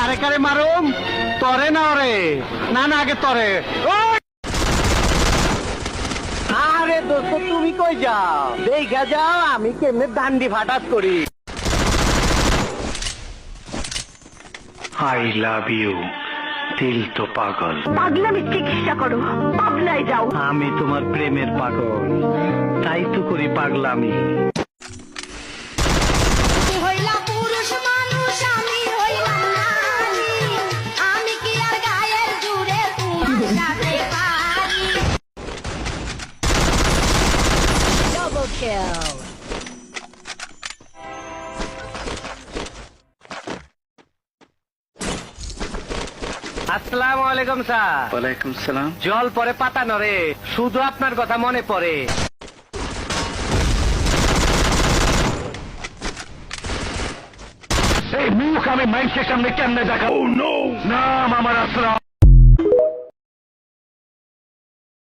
কারে কারে মারুম? তরে না ওরে? না না, আগে তরে। আরে দোস্ত, তুমি কই যাও? দেখা যাও আমি কেমনে দান্ডি ফাটাস করি। আই লাভ ইউ, দিল তো পাগল। পাগলামি চিকিৎসা করো, পাবনায় যাও। আমি তোমার প্রেমের পাগল, তাই তো করি পাগলামি। হইলা পুরুষ মানুষ, আমি হইলাম নারী। আমি কি আর গায়ের জুড়ে তোমার সাথে পারি? Double kill. আসসালামু আলাইকুম স্যার। ওয়ালাইকুম সালাম। জল পরে পাতা নড়ে, শুধু আপনার কথা মনে পড়ে। এই মুখ আমি মানুষের সামনে কেমনে দেখা? ও নো, না